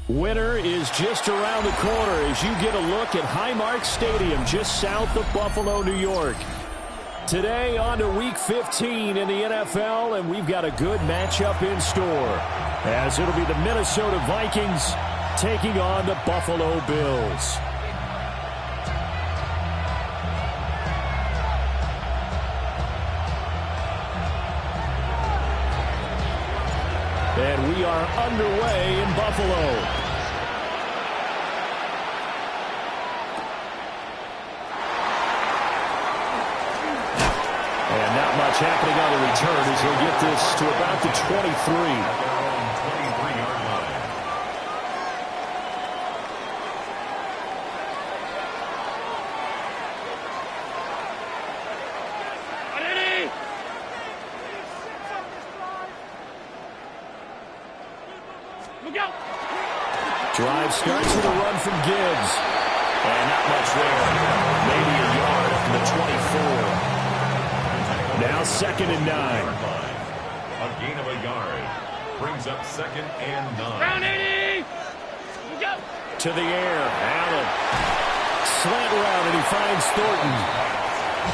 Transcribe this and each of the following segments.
Winter is just around the corner as you get a look at Highmark Stadium just south of Buffalo, New York. Today on to Week 15 in the NFL, and we've got a good matchup in store as it'll be the Minnesota Vikings taking on the Buffalo Bills. And we are underway in Buffalo. And not much happening on the return as he'll get this to about the 23. Drive starts with a run from Gibbs. And not much there. Maybe a yard up to the 24. Now 2nd and 9. A gain of a yard. Brings up 2nd and 9. Round 80. Go. To the air. Allen. Slant route, and he finds Thornton.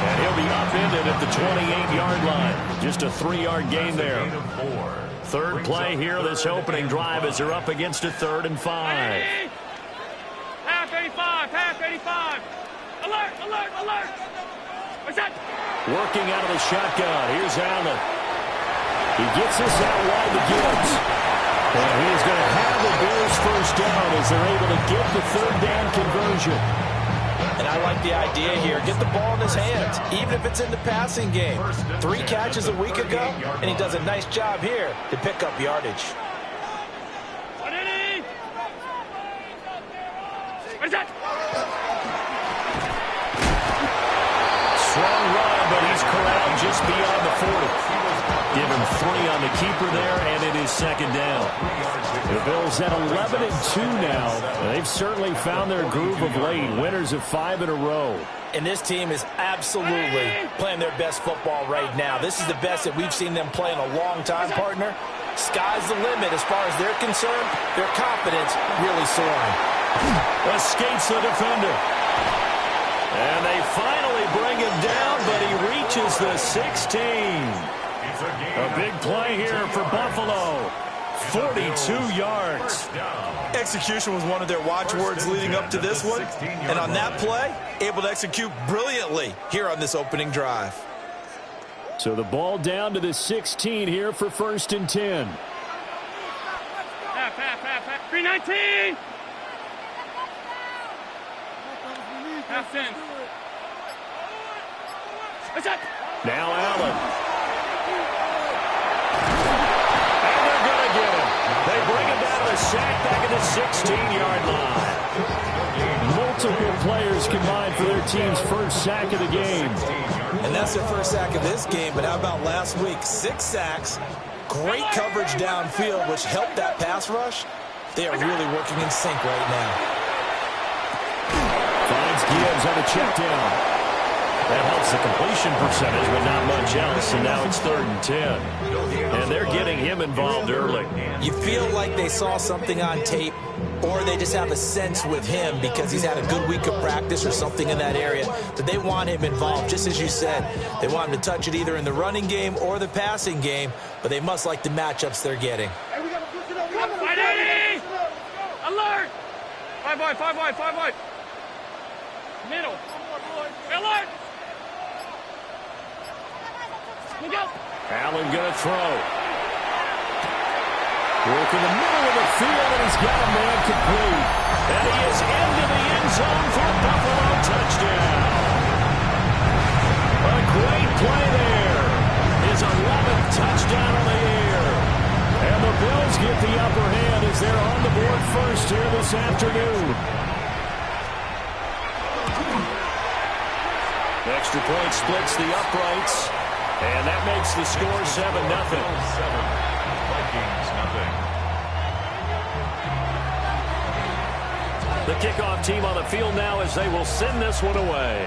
And he'll be upended at the 28-yard line. Just a 3-yard gain there. A gain of 4. Third play here, this opening drive as they're up against a 3rd and 5. Half 85, half 85. Alert, alert, alert. What's that? Working out of the shotgun. Here's Allen. He gets this out wide to Gibbs. And he is going to have the Bills first down as they're able to get the 3rd down conversion. And I like the idea here. Get the ball in his hands, even if it's in the passing game. 3 catches a week ago, and he does a nice job here to pick up yardage. What is that? Strong run, but he's corralled just beyond the 40. Give him 3 on the keeper there, and it is 2nd down. The Bills at 11-2 now. They've certainly found their groove of late. Winners of 5 in a row. And this team is absolutely playing their best football right now. This is the best that we've seen them play in a long time, partner. Sky's the limit as far as they're concerned. Their confidence really soaring. Escapes the defender. And they finally bring him down, but he reaches the 16. A big play here for Buffalo. 42 yards. Execution was one of their watchwords leading up to this one. And on that play, able to execute brilliantly here on this opening drive. So the ball down to the 16 here for 1st and 10. Half. 319. Half 10. What's that? Now Allen. And they're going to get him. They bring him down to the sack back at the 16-yard line. Multiple players combined for their team's first sack of the game. And that's their first sack of this game, but how about last week? 6 sacks, great coverage downfield, which helped that pass rush. They are really working in sync right now. Finds Gibbs on the check down. That helps the completion percentage, but not much else. And now it's 3rd and 10. And they're getting him involved early. You feel like they saw something on tape, or they just have a sense with him because he's had a good week of practice or something in that area that they want him involved. Just as you said, they want him to touch it either in the running game or the passing game, but they must like the matchups they're getting. 580! Alert! 5 wide. Middle. Alert! Go. Allen going to throw. Work in the middle of the field, and he's got a man complete. And he is into the end zone for a Buffalo touchdown. A great play there. His 11th touchdown on the year. And the Bills get the upper hand as they're on the board first here this afternoon. Extra point splits the uprights, and that makes the score 7-0. Vikings nothing. The kickoff team on the field now as they will send this one away.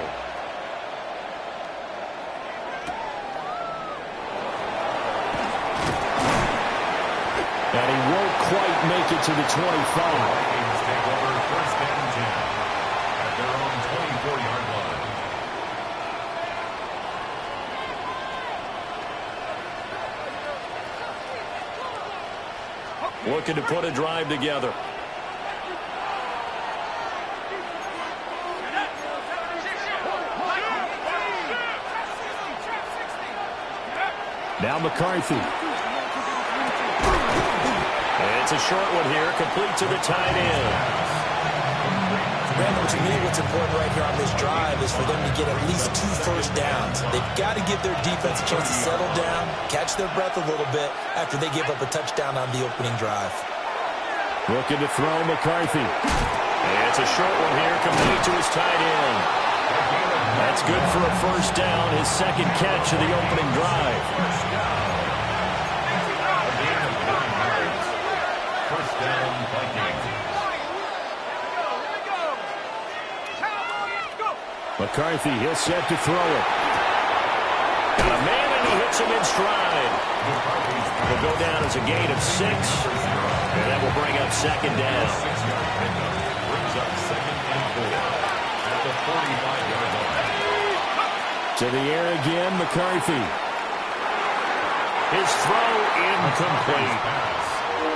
And he won't quite make it to the 25. Vikings take over first and 10 at their own 24-yard line. Looking to put a drive together. Now McCarthy. It's a short one here, complete to the tight end. Brandon, to me, what's important right here on this drive is for them to get at least 2 first downs. They've got to give their defense a chance to settle down, catch their breath a little bit after they give up a touchdown on the opening drive. Looking to throw McCarthy. It's a short one here, complete to his tight end. That's good for a first down, his second catch of the opening drive. First down, Vikings. McCarthy, he'll set to throw it. Got a man, and he hits him in stride. Will go down as a gain of 6, and that will bring up second down. 6-yard pickup brings up second and 4 at the 45-yard line. To the air again, McCarthy. His throw incomplete.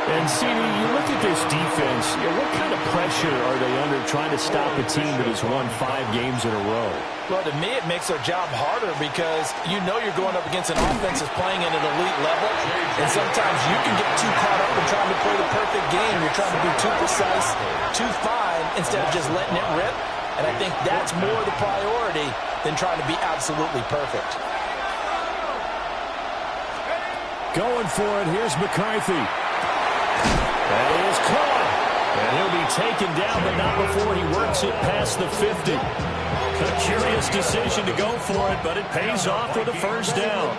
And, CD, you look at this defense, what kind of pressure are they under trying to stop a team that has won 5 games in a row? Well, to me, it makes their job harder because you know you're going up against an offense that's playing at an elite level, and sometimes you can get too caught up in trying to play the perfect game. You're trying to be too precise, too fine, instead of just letting it rip, and I think that's more the priority than trying to be absolutely perfect. Going for it, here's McCarthy. That is caught. And he'll be taken down, but not before he works it past the 50. A curious decision to go for it, but it pays off with a first down.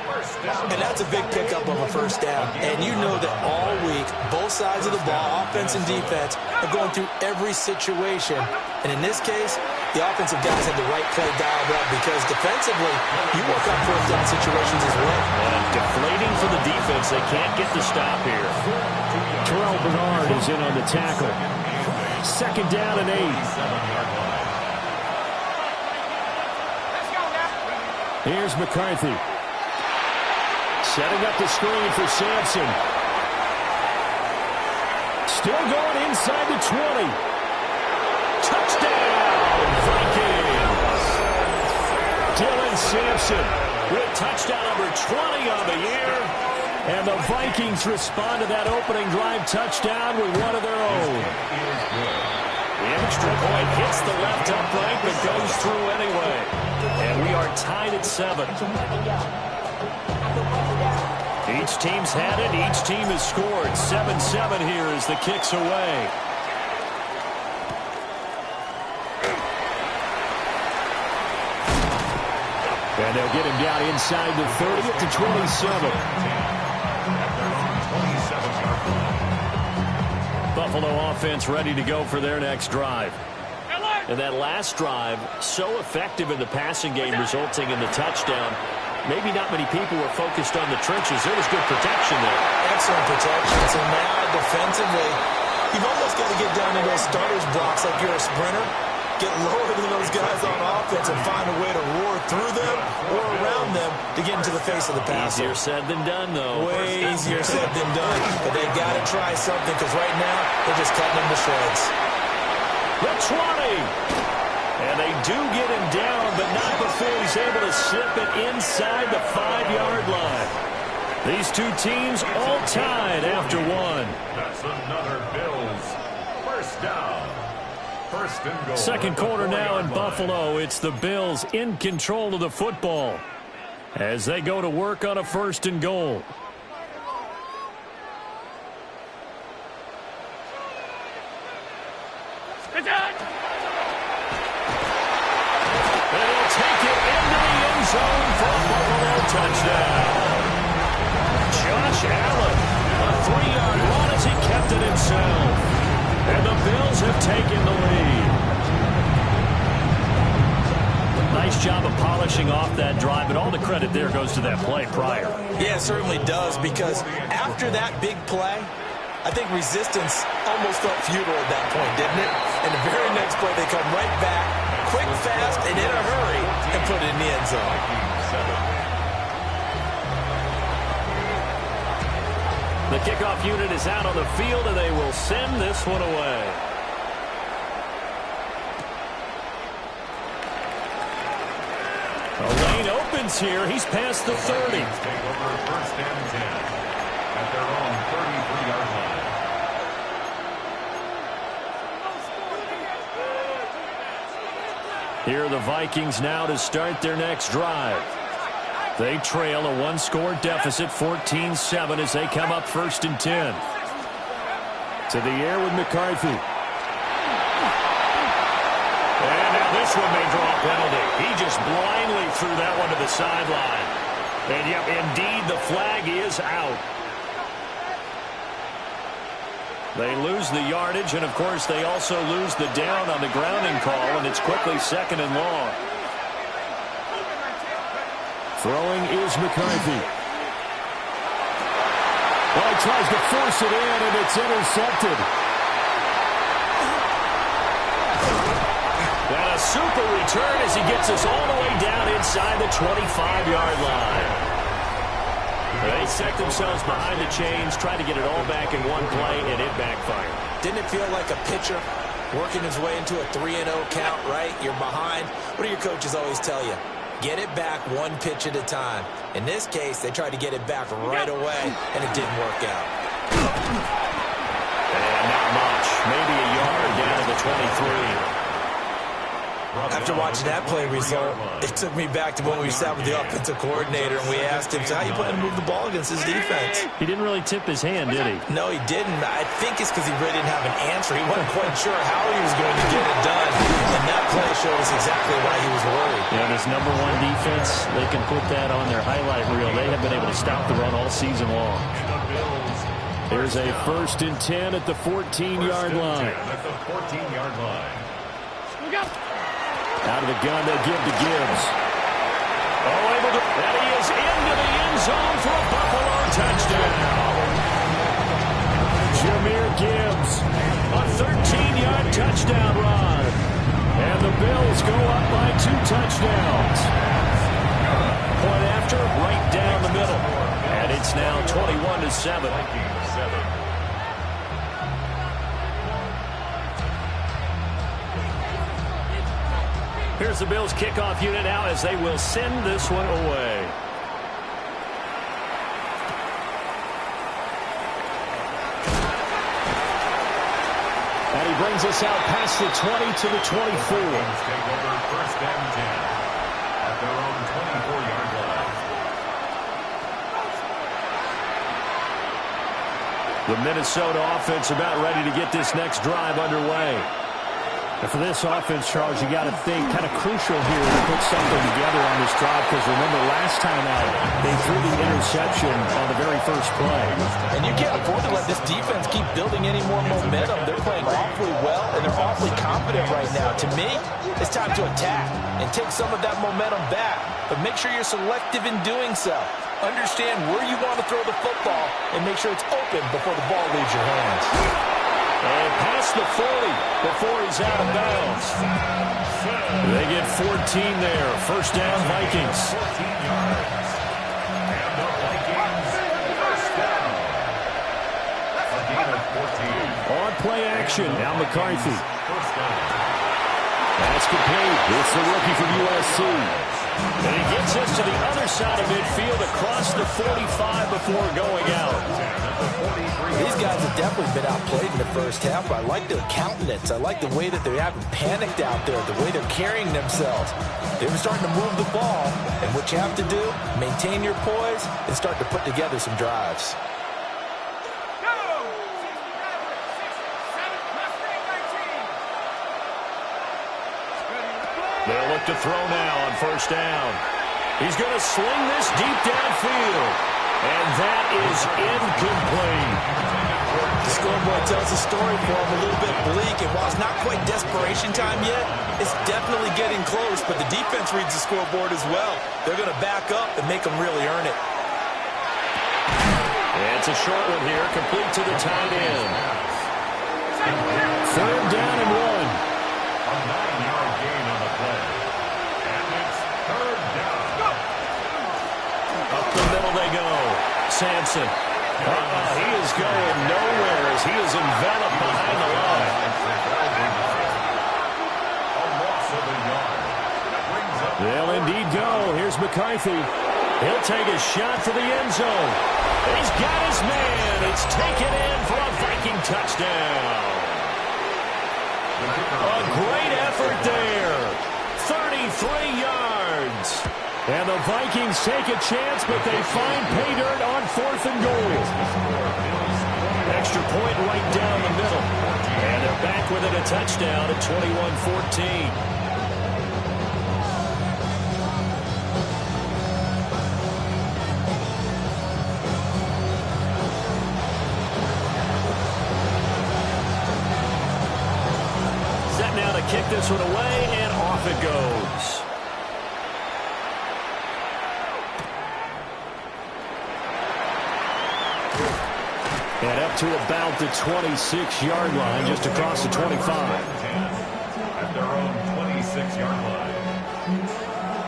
And that's a big pickup of a first down. And you know that all week, both sides of the ball, offense and defense, are going through every situation. And in this case, the offensive guys had the right play dialed up because defensively, you work on first down situations as well. And deflating for the defense. They can't get the stop here. Terrell Bernard is in on the tackle. Second down and 8. 7-yard line. Here's McCarthy. Setting up the screen for Sampson. Still going inside the 20. Touchdown, Vikings. Dylan Sampson with touchdown number 20 on the year. And the Vikings respond to that opening drive touchdown with one of their own. The extra point hits the left upright but goes through anyway. And we are tied at 7. Each team's had it. Each team has scored. 7-7 here as the kick's away. And they'll get him down inside the 30 to 27. Buffalo offense ready to go for their next drive. And that last drive, so effective in the passing game, resulting in the touchdown. Maybe not many people were focused on the trenches. There was good protection there. Excellent protection. So now, defensively, you've almost got to get down to those starters blocks like you're a sprinter. Get lower than those guys on offense and find a way to roar through them or around them to get into the face of the passer. Easier said than done, though. Way easier said than done. But they got to try something because right now they're just cutting them to shreds. The 20. And they do get him down, but not before he's able to slip it inside the 5-yard line. These two teams all tied after one. That's another Bills first down. First and goal. Second quarter now in Buffalo. It's the Bills in control of the football as they go to work on a first and goal. Good job. And he'll take it into zone for a Buffalo touchdown. Josh Allen, a 3-yard run as he kept it himself. And the Bills have taken the lead. Nice job of polishing off that drive, but all the credit there goes to that play prior. Yeah, it certainly does, because after that big play, I think resistance almost felt futile at that point, didn't it? And the very next play, they come right back, quick, fast, and in a hurry, and put it in the end zone. The kickoff unit is out on the field, and they will send this one away. A lane opens here. He's past the 30. Take over first and 10 at their own 33-yard line. Here are the Vikings now to start their next drive. They trail a one-score deficit, 14-7, as they come up first and 10. To the air with McCarthy. And now this one may draw a penalty. He just blindly threw that one to the sideline. And yep, indeed, the flag is out. They lose the yardage, and of course, they also lose the down on the grounding call, and it's quickly second and long. Throwing is McCarthy. Well, he tries to force it in, and it's intercepted. And a super return as he gets us all the way down inside the 25-yard line. They set themselves behind the chains, trying to get it all back in one play, and it backfired. Didn't it feel like a pitcher working his way into a 3-0 count, right? You're behind. What do your coaches always tell you? Get it back one pitch at a time. In this case, they tried to get it back right away, and it didn't work out. And not much. Maybe a yard down to the 23. After watching that play result, it took me back to when we sat with the offensive coordinator and we asked him, so how you plan to move the ball against his defense? He didn't really tip his hand, did he? No, he didn't. I think it's because he really didn't have an answer. He wasn't quite sure how he was going to get it done. And that play showed us exactly why he was worried. Yeah, this number one defense, they can put that on their highlight reel. They have been able to stop the run all season long. There's a first and 10 at the 14-yard line. At the 14-yard line. Look out! Out of the gun, they give to Gibbs. Oh, able to, and he is into the end zone for a Buffalo touchdown. Jahmyr Gibbs, a 13-yard touchdown run. And the Bills go up by 2 touchdowns. Point after, right down the middle. And it's now 21-7. Here's the Bills kickoff unit now as they will send this one away. And he brings us out past the 20 to the 24. Take over first and 10 at their own 24-yard line. The Minnesota offense about ready to get this next drive underway. And for this offense, Charles, you got to think kind of crucial here to put something together on this drive, because remember last time out, they threw the interception on the very first play. And you can't afford to let this defense keep building any more momentum. They're playing awfully well, and they're awfully confident right now. To me, it's time to attack and take some of that momentum back. But make sure you're selective in doing so. Understand where you want to throw the football and make sure it's open before the ball leaves your hands. And past the 40 before he's out of bounds. They get 14 there. First down, Vikings. 14 yards. And the Vikings first down. A gain of 14. On play action, now McCarthy. First down. That's complete. It's the rookie from USC. And he gets us to the other side of midfield across the 45 before going out. These guys have definitely been outplayed in the first half, but I like their countenance. I like the way that they haven't panicked out there, the way they're carrying themselves. They're starting to move the ball, and what you have to do, maintain your poise and start to put together some drives. They'll look to throw now on first down. He's going to sling this deep downfield. And that is incomplete. The scoreboard tells the story for him a little bit bleak, and while it's not quite desperation time yet, it's definitely getting close, but the defense reads the scoreboard as well. They're going to back up and make them really earn it. And it's a short one here, complete to the tight end. 3rd down and 1. A 9-yard gain on the play. And it's 3rd down. Up the middle they go. Sampson. He is going nowhere as he is enveloped behind the line. A loss of a yard. That brings up. They'll indeed go. Here's McCarthy. He'll take a shot for the end zone. He's got his man. It's taken in for a Viking touchdown. A great effort there. 33 yards. And the Vikings take a chance, but they find pay dirt on 4th and goal. Extra point right down the middle. And they're back with it, a touchdown at 21-14. Now to kick this one away, and off it goes. And up to about the 26-yard line, just across the 25. At their own 26-yard line.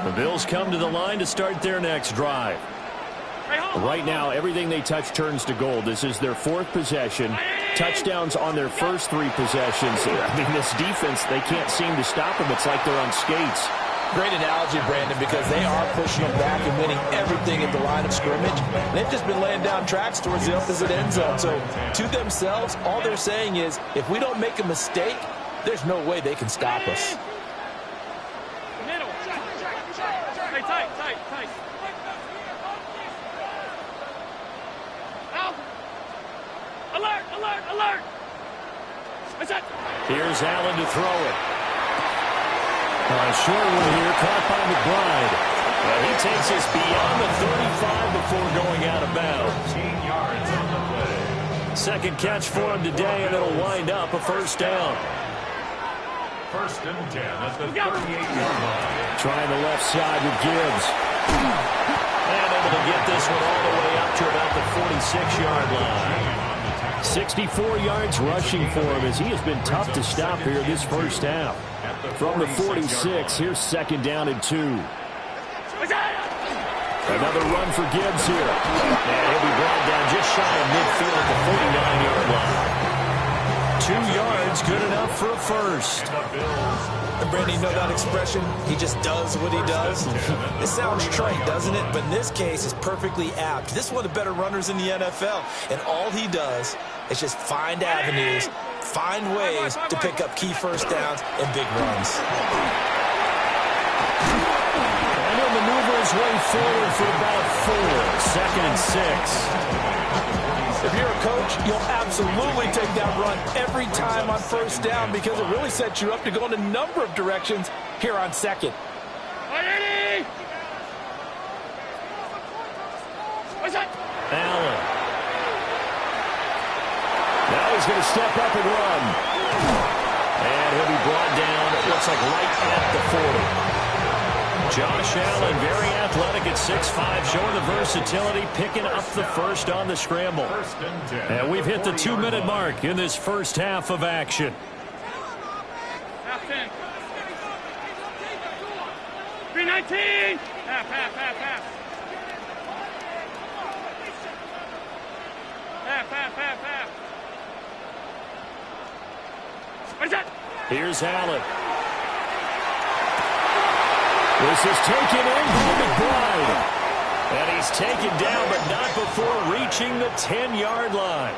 The Bills come to the line to start their next drive. Right now, everything they touch turns to gold. This is their 4th possession. Touchdowns on their first 3 possessions. I mean, this defense, they can't seem to stop them. It's like they're on skates. Great analogy, Brandon, because they are pushing them back and winning everything at the line of scrimmage. They've just been laying down tracks towards the opposite end zone. So, to themselves, all they're saying is, if we don't make a mistake, there's no way they can stop us. Middle. Tight. Out. Alert. What's that? Here's Allen to throw it. Short one here, caught by McBride. And he takes us beyond the 35 before going out of bounds. 14 yards on the play. Second catch for him today, and it'll wind up a 1st down. 1st and 10 at the 38-yard line. Trying the left side with Gibbs. And able to get this one all the way up to about the 46-yard line. 64 yards rushing for him as he has been tough to stop here this first half. From the 46, here's 2nd down and 2. Another run for Gibbs here. And he'll be brought down just shy of midfield at the 49-yard line. 2 yards, good enough for a first. And Brandon, you know that expression? He just does what he does. It sounds trite, doesn't it? But in this case, it's perfectly apt. This is one of the better runners in the NFL. And all he does is just find avenues, find ways to pick up key first downs and big runs. And he'll maneuver his way forward for about 4. 2nd and 6. If you're a coach, you'll absolutely take that run every time on 1st down because it really sets you up to go in a number of directions here on 2nd. Allen. Now he's going to step up and run. And he'll be brought down, it looks like right at the 40. Josh Allen, very athletic at 6'5", showing the versatility, picking up the first on the scramble. And we've hit the 2-minute mark in this first half of action. Half 10. 319. Half. What is that? Here's Allen. This is taken in by McBride. And he's taken down, but not before reaching the 10-yard line.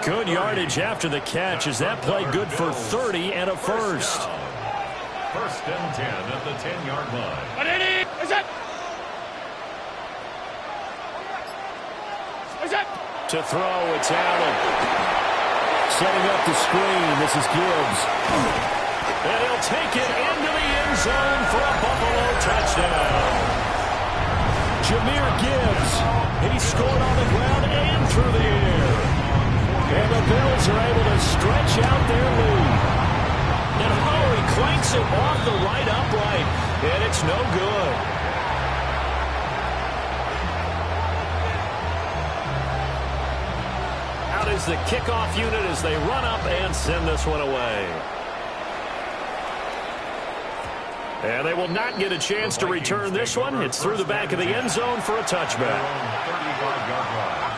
Good yardage after the catch as that play good for 30 and a first. 1st and 10 at the 10-yard line. What is that? What's that? To throw, it's Allen. Setting up the screen, this is Gibbs. And he'll take it into the end zone for a Buffalo touchdown. Jahmyr Gibbs. He scored on the ground and through the air. And the Bills are able to stretch out their lead. And Holloway clanks it off the right upright. And it's no good. Out is the kickoff unit as they run up and send this one away. And they will not get a chance to return this one. It's through the back of the end zone for a touchback. 35-yard line.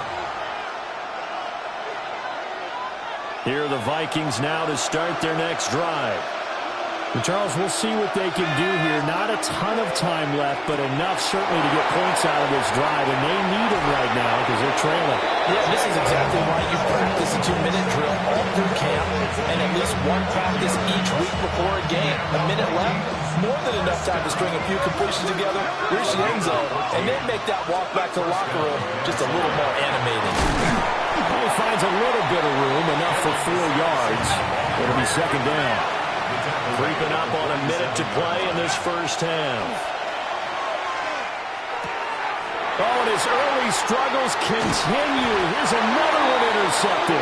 Here are the Vikings now to start their next drive. And Charles, we'll see what they can do here. Not a ton of time left, but enough certainly to get points out of this drive. And they need them right now because they're trailing. Yeah, this is exactly why you practice a 2-minute drill all through camp and at least one practice each week before a game. A minute left, more than enough time to string a few completions together, reach the end zone, and then make that walk back to the locker room just a little more animated. He finds a little bit of room, enough for 4 yards. It'll be second down. Creeping up on a minute to play in this first half. Oh, and his early struggles continue. Here's another one intercepted.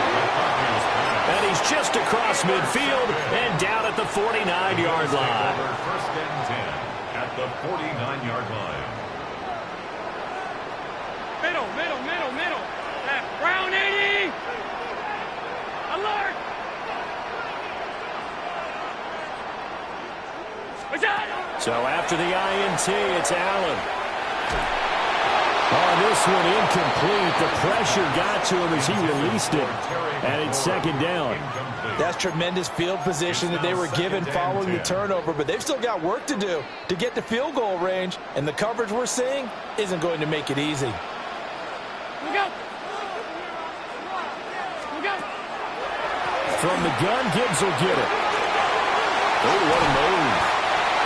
And he's just across midfield and down at the 49-yard line. First and 10 at the 49-yard line. Middle. Brown 80. Alert. So after the INT, it's Allen. Oh, this one incomplete. The pressure got to him as he released it. And it's second down. That's tremendous field position that they were given following the turnover, but they've still got work to do to get to field goal range, and the coverage we're seeing isn't going to make it easy. Look out. From the gun, Gibbs will get it. Oh, what a move.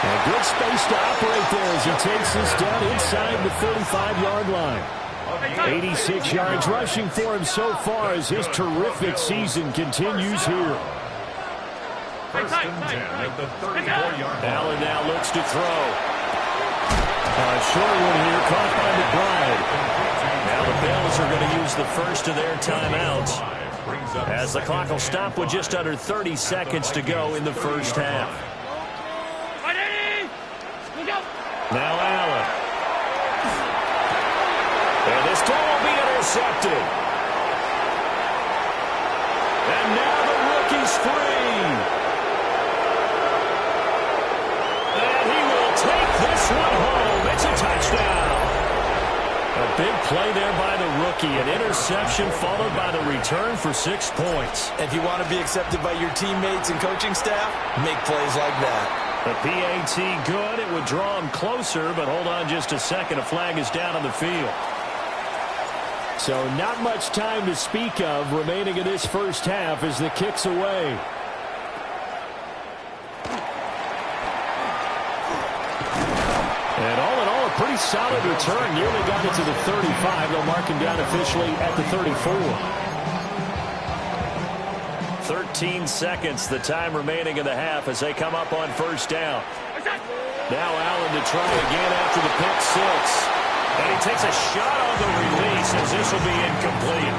And a good space to operate there as he takes this down inside the 35-yard line. 86 yards rushing for him so far as his terrific season continues here. First and 10 at the 34-yard line. Allen now looks to throw. A short one here caught by McBride. Now the Bills are going to use the first of their timeouts as the clock will stop with just under 30 seconds to go in the first half. Now Allen. And this time will be intercepted. And now the rookie's free. And he will take this one home. It's a touchdown. A big play there by the rookie. An interception followed by the return for 6 points. If you want to be accepted by your teammates and coaching staff, make plays like that. The PAT good. It would draw him closer, but hold on just a second. A flag is down on the field. So not much time to speak of remaining in this first half as the kick's away. And all in all, a pretty solid return. Nearly got it to the 35. They'll mark him down officially at the 34. 13 seconds, the time remaining in the half as they come up on first down. Now Allen to try again after the pick six. And he takes a shot on the release as this will be incomplete.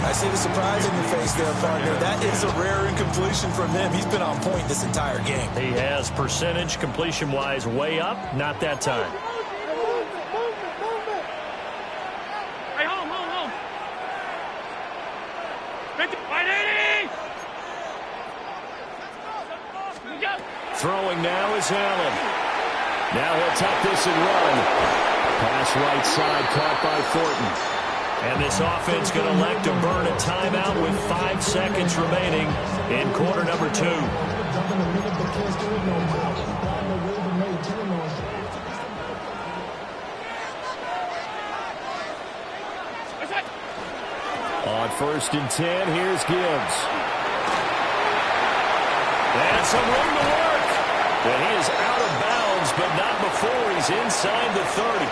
I see the surprise in your face there, partner. That is a rare incompletion from him. He's been on point this entire game. He has percentage completion-wise way up. Not that time. Hey, home. 580. Throwing now is Allen. Now he'll tuck this and run. Pass right side caught by Thornton. And this offense going to elect to burn a timeout with 5 seconds remaining in quarter number 2. On first and 10, here's Gibbs. And some room to work. And he is out of bounds, but not before he's inside the 30.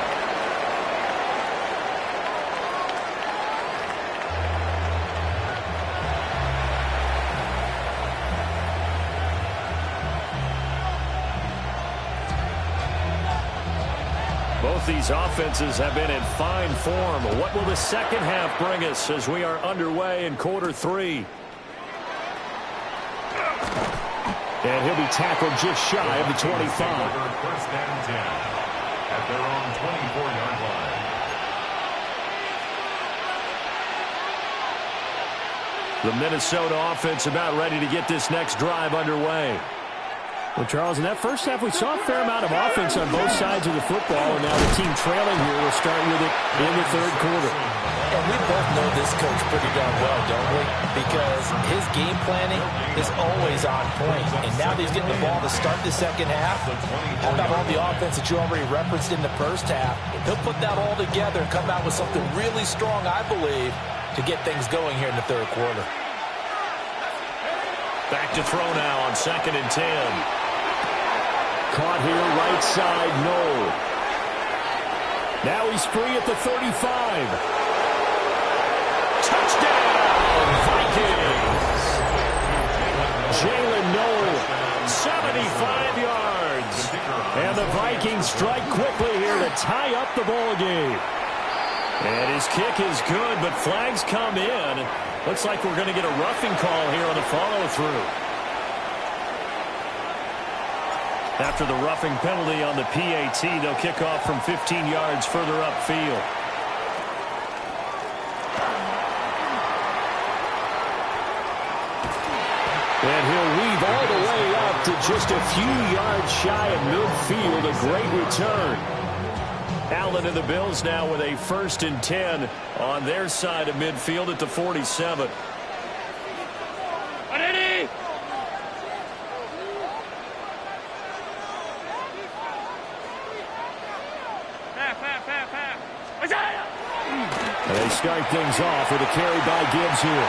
Both these offenses have been in fine form. What will the second half bring us as we are underway in quarter 3? And he'll be tackled just shy of the 25. First and 10 at their own 24-yard line. The Minnesota offense about ready to get this next drive underway. Well, Charles, in that first half, we saw a fair amount of offense on both sides of the football, and now the team trailing here will start with it in the third quarter. And we both know this coach pretty darn well, don't we? Because his game planning is always on point. And now that he's getting the ball to start the second half, how about all the offense that you already referenced in the first half? He'll put that all together and come out with something really strong, I believe, to get things going here in the third quarter. Back to throw now on 2nd and 10. Caught here, right side, Noel. Now he's free at the 35. Touchdown, Vikings! Jalen Noel, 75 yards. And the Vikings strike quickly here to tie up the ball game. And his kick is good, but flags come in. Looks like we're going to get a roughing call here on the follow-through. After the roughing penalty on the PAT, they'll kick off from 15 yards further upfield. And he'll weave all the way up to just a few yards shy of midfield. A great return. Allen and the Bills now with a 1st and 10 on their side of midfield at the 47. And they start things off with a carry by Gibbs here.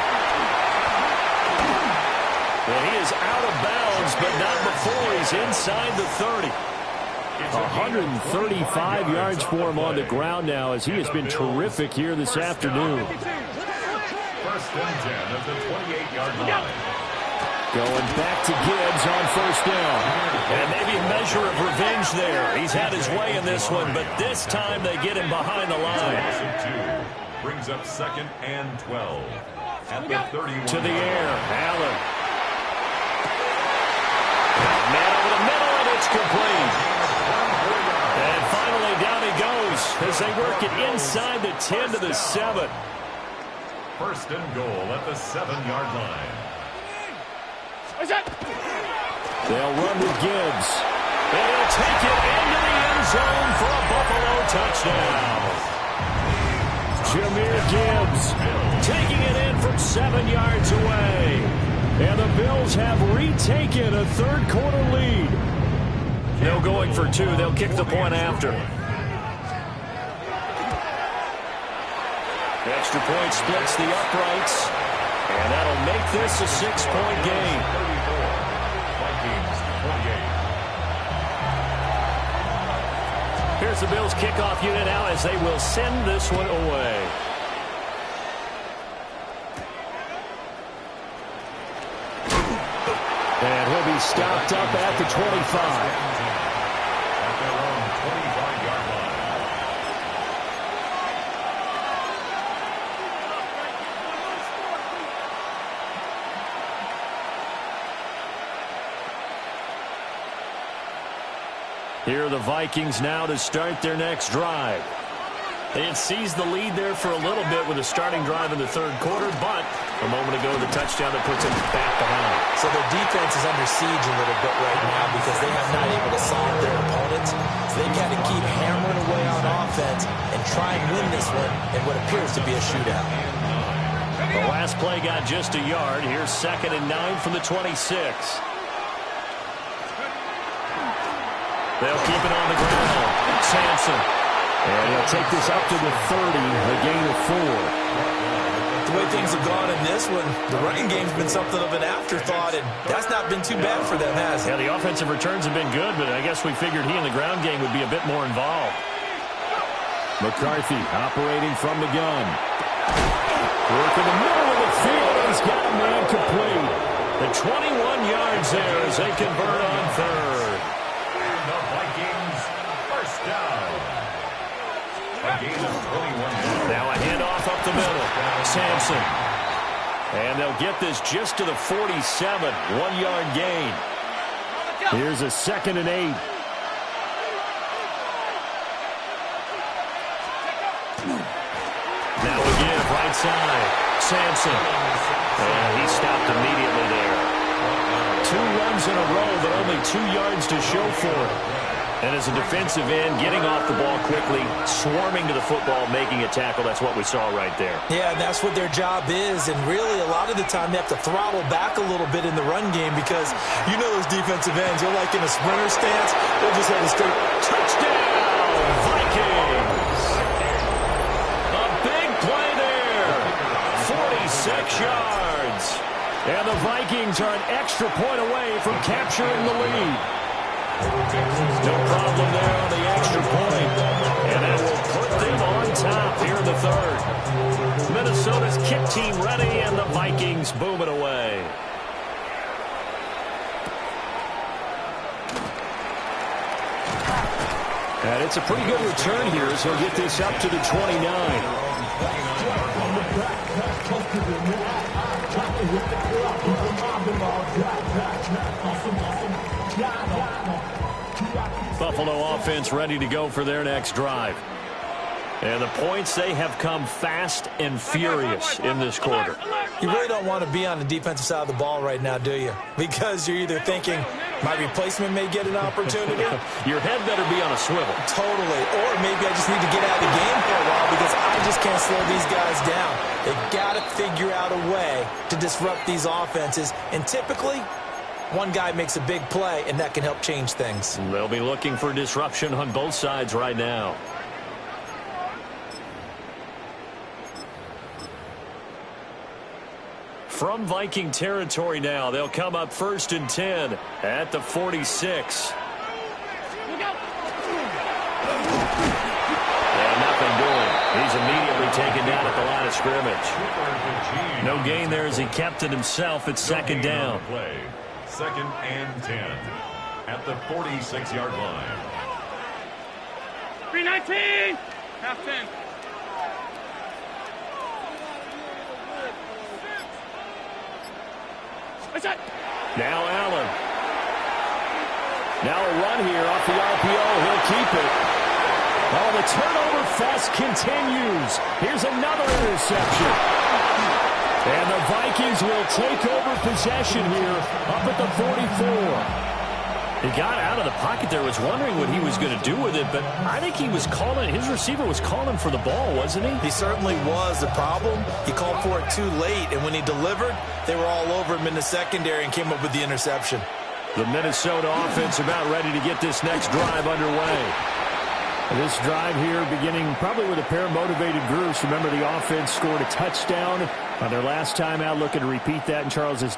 And he is out of bounds, but not before he's inside the 30. 135 yards for him on the ground now, as he has been terrific here this afternoon. 1st and 10 at the 28-yard line. Going back to Gibbs on 1st down. And maybe a measure of revenge there. He's had his way in this one, but this time they get him behind the line. Brings up 2nd and 12 at the 31. To the air, Allen. Man over the middle, and it's complete. And finally down he goes as they work it inside the 10 to the 7. 1st and goal at the 7-yard line. They'll run with Gibbs. And he'll take it into the end zone for a Buffalo touchdown. Jahmyr Gibbs taking it in from 7 yards away. And the Bills have retaken a third quarter lead. No going for 2. They'll kick the point after. Extra point splits the uprights. And that'll make this a 6-point game. 34. Vikings 28. Here's the Bills kickoff unit now as they will send this one away. And he'll be stopped up at the 25. At their own 25-yard line. Here are the Vikings now to start their next drive. They had seized the lead there for a little bit with a starting drive in the third quarter, but a moment ago the touchdown that puts them back behind. So their defense is under siege a little bit right now because they have not able to solve their opponents. So they've got to keep hammering away on offense and try and win this one in what appears to be a shootout. The last play got just a yard. Here's 2nd and 9 from the 26. They'll keep it on the ground. Sampson. And he'll take this up to the 30, a gain of 4. The way things have gone in this one, the running game's been something of an afterthought, and that's not been too bad for them, has it? Yeah, the offensive returns have been good, but I guess we figured he in the ground game would be a bit more involved. McCarthy operating from the gun. Work in the middle of the field, and he's got a man complete. The 21 yards there as they convert on 3rd. And the Vikings first down. Sampson. And they'll get this just to the 47. 1-yard gain. Here's a 2nd and 8. Now again, right side. Sampson. And he stopped immediately there. 2 runs in a row, but only 2 yards to show for it. And as a defensive end, getting off the ball quickly, swarming to the football, making a tackle, that's what we saw right there. Yeah, and that's what their job is. And really, a lot of the time, they have to throttle back a little bit in the run game because you know those defensive ends, they're like in a sprinter stance. They'll just have a straight touchdown, Vikings. A big play there. 46 yards. And the Vikings are an extra point away from capturing the lead. No problem there on the extra point. And that will put them on top here in the 3rd. Minnesota's kick team ready, and the Vikings boom it away. And it's a pretty good return here, so he'll get this up to the 29. Buffalo offense ready to go for their next drive. And the points, they have come fast and furious in this quarter. You really don't want to be on the defensive side of the ball right now, do you? Because you're either thinking, my replacement may get an opportunity. Your head better be on a swivel. Totally. Or maybe I just need to get out of the game for a while because I just can't slow these guys down. They've got to figure out a way to disrupt these offenses. And typically, one guy makes a big play, and that can help change things. They'll be looking for disruption on both sides right now. From Viking territory now, they'll come up 1st and 10 at the 46. And nothing doing. He's immediately taken down at the line of scrimmage. No gain there as he kept it himself at 2nd down. 2nd and 10 at the 46-yard line. 3:19. Half 10. Now Allen. Now a run here off the RPO. He'll keep it. Oh, the turnover fest continues. Here's another interception. And the Vikings will take over possession here up at the 44. He got out of the pocket there, was wondering what he was going to do with it, but I think he was calling, his receiver was calling for the ball, wasn't he? He certainly was. The problem, he called for it too late, and when he delivered, they were all over him in the secondary and came up with the interception. The Minnesota offense about ready to get this next drive underway. This drive here beginning probably with a pair of motivated groups. Remember, the offense scored a touchdown on their last time out, looking to repeat that in Charles's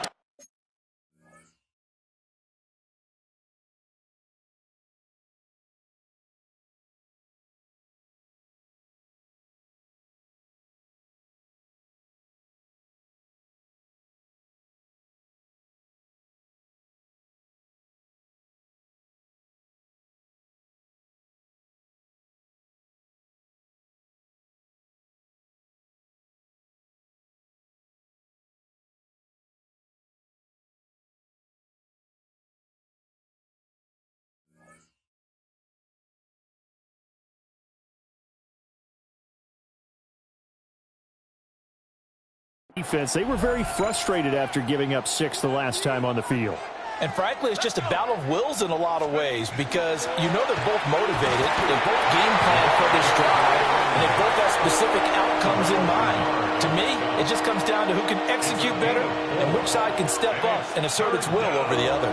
defense. They were very frustrated after giving up 6 the last time on the field. And frankly, it's just a battle of wills in a lot of ways because you know they're both motivated, they both game plan for this drive, and they both have specific outcomes in mind. To me, it just comes down to who can execute better and which side can step up and assert its will over the other.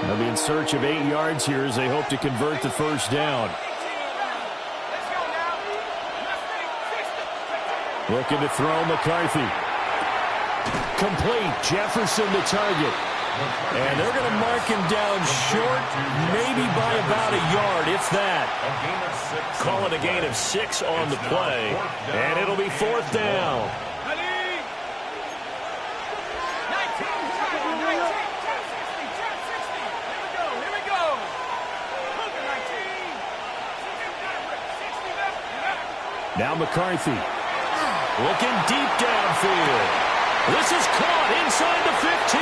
They'll be in search of 8 yards here as they hope to convert the first down. Looking to throw McCarthy. Complete. Jefferson the target. And they're going to mark him down short, maybe by about a yard, if that. Call it a gain of 6 on the play. And it'll be 4th down. Now McCarthy. Looking deep downfield. This is caught inside the 15.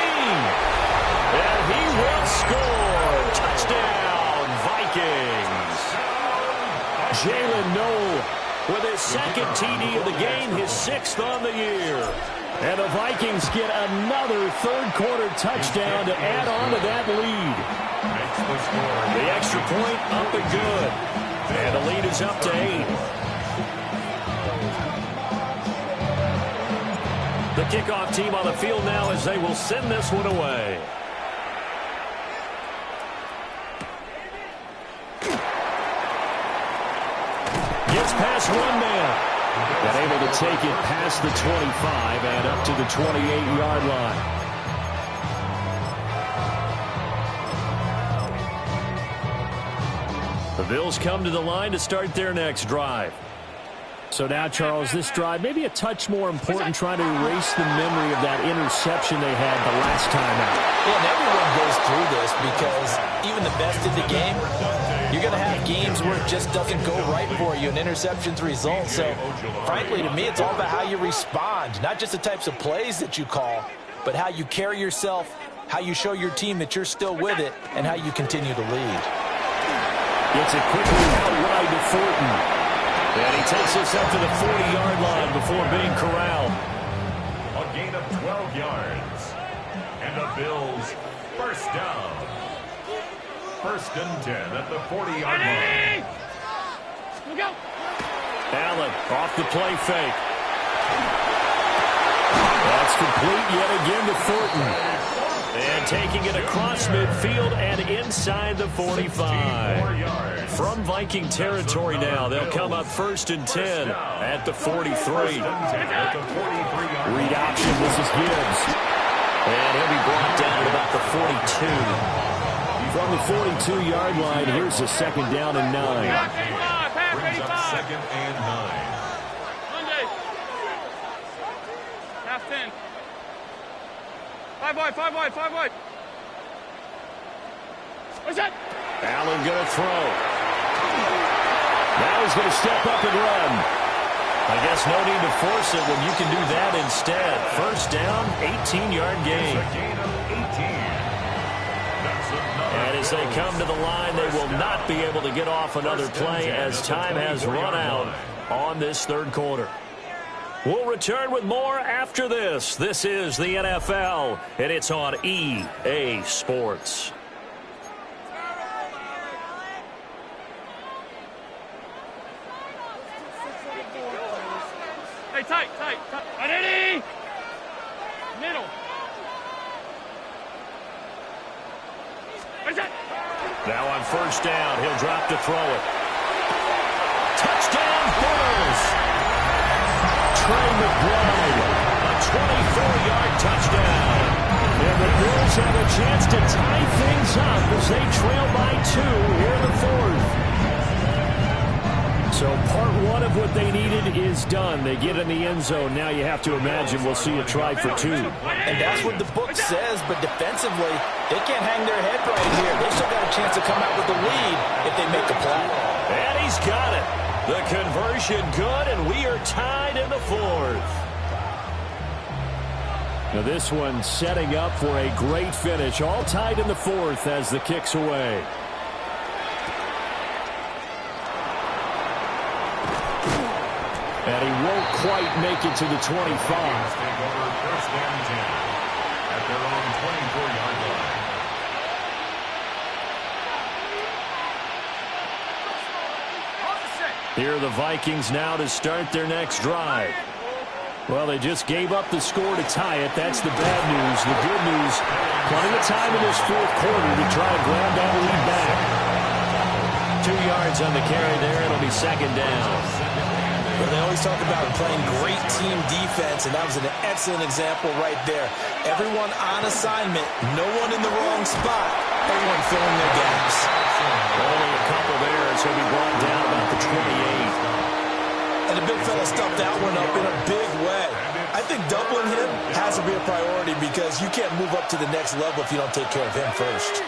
And he will score. Touchdown, Vikings. Jalen Noel with his second TD of the game, his 6th on the year. And the Vikings get another third-quarter touchdown to add on to that lead. The extra point up and good. And the lead is up to 8. The kickoff team on the field now as they will send this one away. Gets past one man. And able to take it past the 25 and up to the 28-yard line. The Bills come to the line to start their next drive. So now, Charles, this drive maybe a touch more important, trying to erase the memory of that interception they had the last time out. Yeah, and everyone goes through this because even the best in the game, you're going to have games where it just doesn't go right for you, and interceptions result. So, frankly, to me, it's all about how you respond, not just the types of plays that you call, but how you carry yourself, how you show your team that you're still with it, and how you continue to lead. Gets it quickly out wide to Thornton. And he takes us up to the 40-yard line before being corralled. A gain of 12 yards. And the Bills first down. 1st and 10 at the 40-yard line. Look out. Allen off the play fake. That's complete yet again to Thornton. And taking it across midfield and inside the 45. From Viking territory now, they'll come up 1st and 10 at the 43. Read option, this is Gibbs. And he'll be brought down at about the 42. From the 42-yard line, here's a 2nd down and 9. Brings up 2nd and 9. Monday. Half 10. 5 wide, 5 wide, 5 wide. What's that? Allen going to throw. Now he's going to step up and run. I guess no need to force it when you can do that instead. 1st down, 18-yard gain. And as they come to the line, they will not be able to get off another play as time has run out on this 3rd quarter. We'll return with more after this. This is the NFL, and it's on EA Sports. Hey, tight. Ready? Middle. What's that? Now on 1st down, he'll drop to throw it. Touchdown, Bills! Trey McBride, a 24-yard touchdown. And the Bills have a chance to tie things up as they trail by 2 here in the 4th. So part 1 of what they needed is done. They get in the end zone. Now you have to imagine we'll see a try for 2. And that's what the book says, but defensively, they can't hang their head right here. They still got a chance to come out with the lead if they make a play. And he's got it. The conversion good, and we are tied in the 4th. Now this one setting up for a great finish. All tied in the 4th as the kick's away. And he won't quite make it to the 25. Take over 1st and 10 at their own 24-yard line. Here are the Vikings now to start their next drive. Well, they just gave up the score to tie it. That's the bad news. The good news, plenty of time in this 4th quarter to try and grab that lead back. 2 yards on the carry there. It'll be 2nd down. Well, they always talk about playing great team defense, and that was an excellent example right there. Everyone on assignment, no one in the wrong spot, everyone filling their gaps. Only a couple there, so he'll be brought down about the 28. And the big fella stuffed that one up in a big way. I think doubling him has to be a priority because you can't move up to the next level if you don't take care of him first.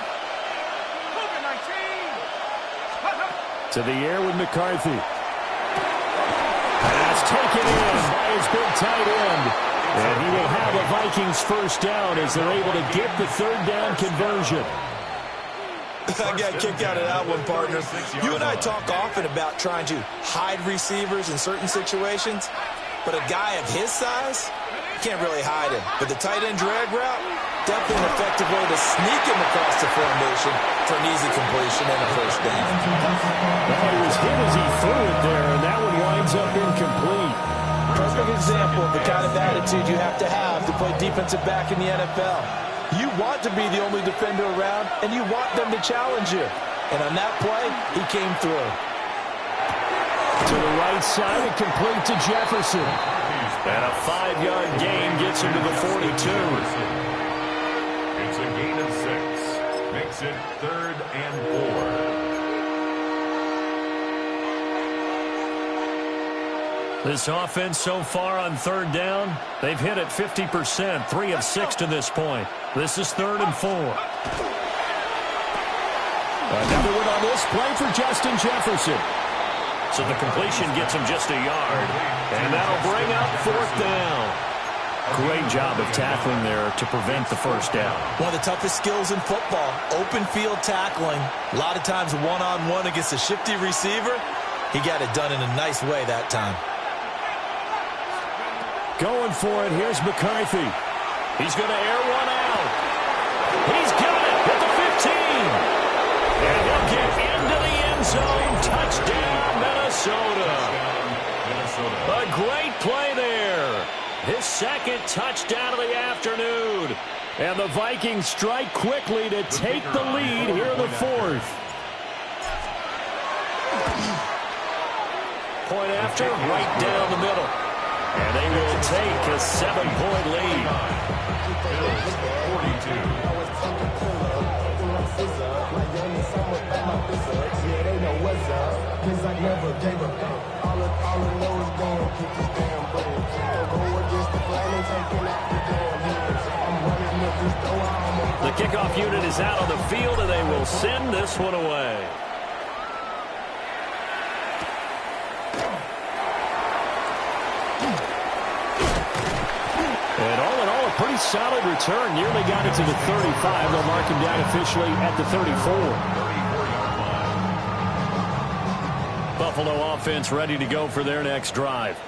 To the air with McCarthy. is taken in by his big tight end. And he will have a Vikings first down as they're able to get the third down conversion. I got a kick out of that one, partner. You and I talk often about trying to hide receivers in certain situations, but a guy of his size, you can't really hide him. But the tight end drag route, definitely an effective way to sneak him across the formation for an easy completion and a first down. Well, he was hit as he threw it there, and that one winds up incomplete. Perfect example of the kind of attitude you have to play defensive back in the NFL. You want to be the only defender around, and you want them to challenge you. And on that play, he came through. To the right side and complete to Jefferson. And a 5-yard gain gets him to the 42. It's a gain of 6. Makes it 3rd and 4. This offense so far on third down, they've hit it 50%, 3 of 6 to this point. This is 3rd and 4. Another one on this play for Justin Jefferson. So the completion gets him just a yard. And that'll bring up 4th down. Great job of tackling there to prevent the first down. One of the toughest skills in football, open field tackling. A lot of times one-on-one against a shifty receiver. He got it done in a nice way that time. Going for it, here's McCarthy. He's going to air one out. He's got it at the 15. And he'll get into the end zone. Touchdown, Minnesota. A great play there. His second touchdown of the afternoon. And the Vikings strike quickly to take the lead here in the 4th. Point after, right down the middle. And they will take a 7-point lead. Bills 42. The kickoff unit is out on the field, and they will send this one away. And all in all, a pretty solid return. Nearly got it to the 35. They'll mark him down officially at the 34. Buffalo offense ready to go for their next drive.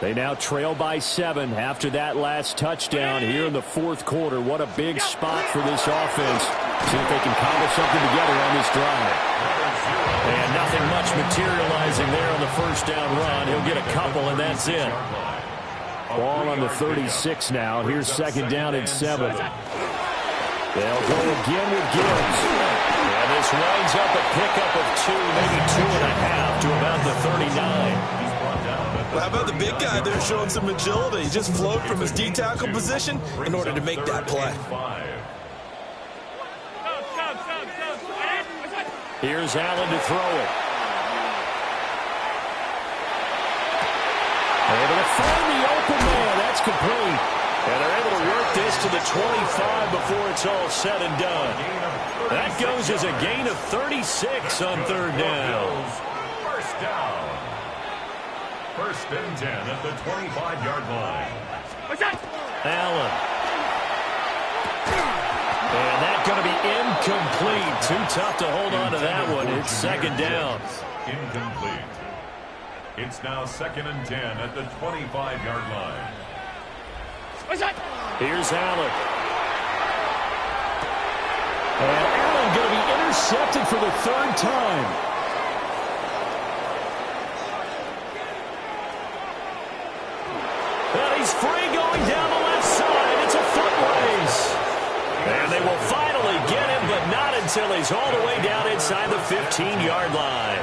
They now trail by 7 after that last touchdown here in the 4th quarter. What a big spot for this offense. See if they can cobble something together on this drive. And nothing much materializing there on the first down run. He'll get a couple, and that's it. Ball on the 36 now. Here's 2nd down and 7. They'll go again with Gibbs. And this winds up a pickup of 2, maybe 2.5 to about the 39. Well, how about the big guy there showing some agility? He just flowed from his D-tackle position in order to make that play. Here's Allen to throw it. Able to find the open man. That's complete. And they're able to work this to the 25 before it's all said and done. That goes as a gain of 36 on 3rd down. First down. 1st and 10 at the 25-yard line. Allen. And that's going to be incomplete. Too tough to hold on to that one. It's 2nd down. Incomplete. It's now 2nd and 10 at the 25-yard line. Here's Allen. And Allen going to be intercepted for the 3rd time. And he's free going down the left side. It's a foot race. And they will finally get him, but not until he's all the way down inside the 15-yard line.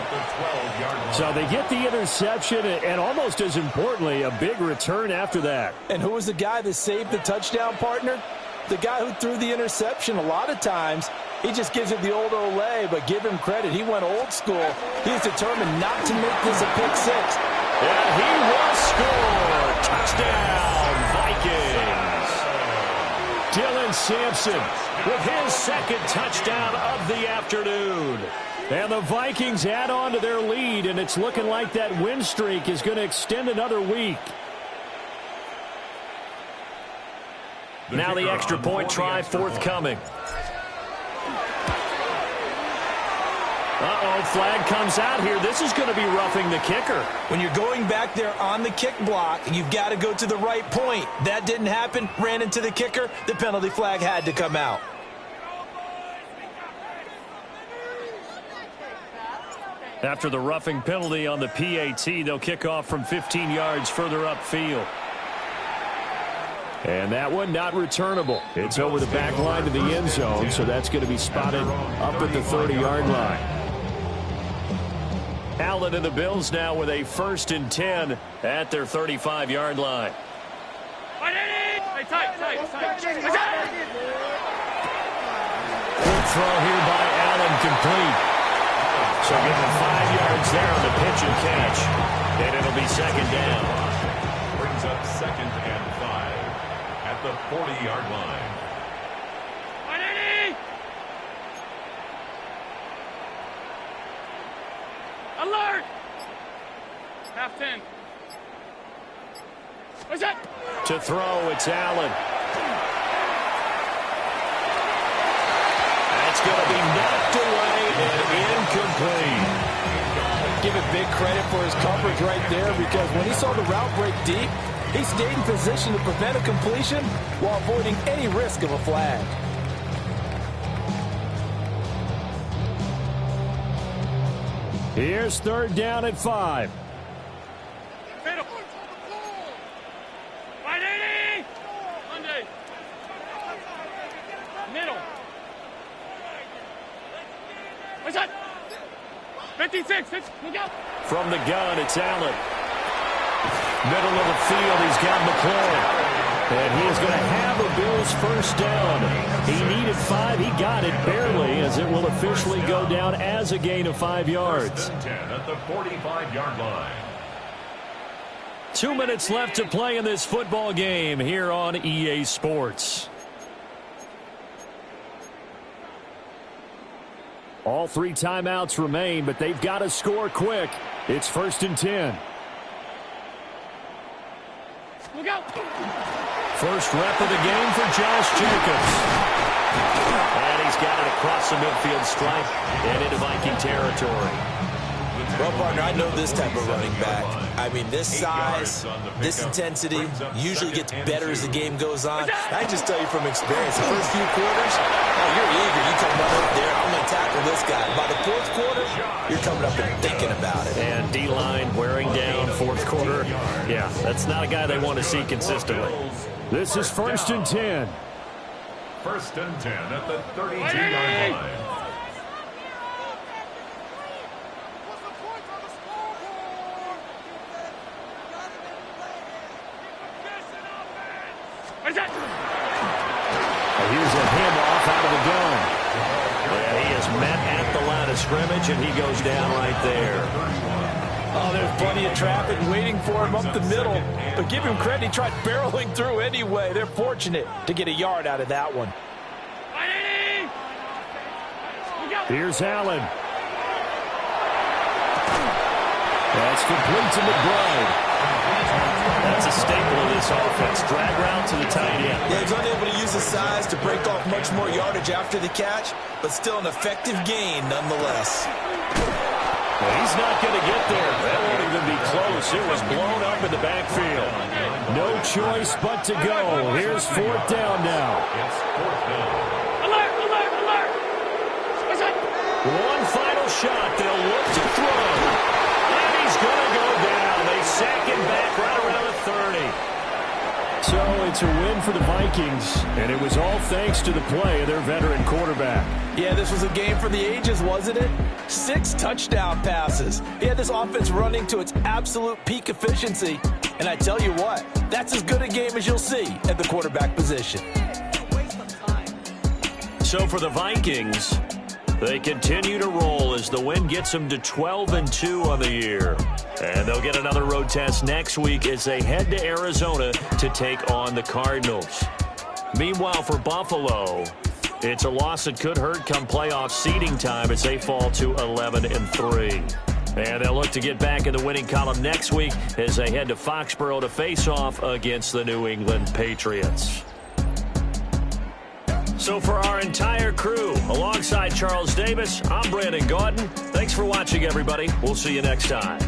So they get the interception, and almost as importantly, a big return after that. And who was the guy that saved the touchdown, partner? The guy who threw the interception. A lot of times, he just gives it the old Olay, but give him credit. He went old school. He's determined not to make this a pick 6. And he will score. Touchdown, Vikings. Dylan Steven Sampson with his second touchdown of the afternoon. And the Vikings add on to their lead, and it's looking like that win streak is going to extend another week. Now the extra point try forthcoming. Uh-oh, flag comes out here. This is going to be roughing the kicker. When you're going back there on the kick block, you've got to go to the right point. That didn't happen. Ran into the kicker. The penalty flag had to come out. After the roughing penalty on the PAT, they'll kick off from 15 yards further upfield. And that one not returnable. It's over the back line to the end zone, so that's going to be spotted up at the 30-yard line. Allen and the Bills now with a 1st and 10 at their 35-yard line. Tight. Good throw here by Allen, complete. So give him 5 yards there on the pitch and catch. And it'll be 2nd down. Brings up 2nd and 5 at the 40-yard line. Alert! Half 10. What's that? To throw, it's Allen. That's going to be knocked away and incomplete. Give it big credit for his coverage right there, because when he saw the route break deep, he stayed in position to prevent a completion while avoiding any risk of a flag. Here's 3rd down at 5. Middle. 180. Monday. Middle. What's that? 56. Look out. From the gun, it's Allen. Middle of the field, he's got McLaurin. And he is going to have a Bills 1st down. He needed 5. He got it barely, as it will officially go down as a gain of 5 yards. 1st and 10 at the 45-yard line. 2 minutes left to play in this football game here on EA Sports. All 3 timeouts remain, but they've got to score quick. It's 1st and 10. Look out. First rep of the game for Josh Jacobs. And he's got it across the midfield stripe and into Viking territory. Well, partner, I know this type of running back. I mean, this size, this intensity usually gets better as the game goes on. I just tell you from experience, the first few quarters, oh, you're eager. You come up there, I'm going to tackle this guy. By the 4th quarter, you're coming up and thinking about it. And D-line wearing down 4th quarter. Yeah, that's not a guy they want to see consistently. This is 1st and 10. 1st and 10 at the 32-yard line. Here's a handoff out of the gun. And he is met at the line of scrimmage, and he goes down right there. Oh, there's plenty of traffic waiting for him up the middle. But give him credit, he tried barreling through anyway. They're fortunate to get a yard out of that one. Here's Allen. That's complete to McBride. That's a staple of this offense. Drag route to the tight end. Yeah, he's unable to use his size to break off much more yardage after the catch, but still an effective gain nonetheless. Well, he's not going to get there. That won't even be close. It was blown up in the backfield. No choice but to go. Here's 4th down now. It's 4th down. Alert. What's that? One final shot. They'll look to throw. And he's going to go down. They sack him back right around the 30. So it's a win for the Vikings, and it was all thanks to the play of their veteran quarterback. Yeah, this was a game for the ages, wasn't it? 6 touchdown passes. He had this offense running to its absolute peak efficiency. And I tell you what, that's as good a game as you'll see at the quarterback position. So for the Vikings, they continue to roll as the win gets them to 12-2 on the year. And they'll get another road test next week as they head to Arizona to take on the Cardinals. Meanwhile, for Buffalo, it's a loss that could hurt come playoff seeding time as they fall to 11-3. And they'll look to get back in the winning column next week as they head to Foxborough to face off against the New England Patriots. So for our entire crew, alongside Charles Davis, I'm Brandon Gaudin. Thanks for watching, everybody. We'll see you next time.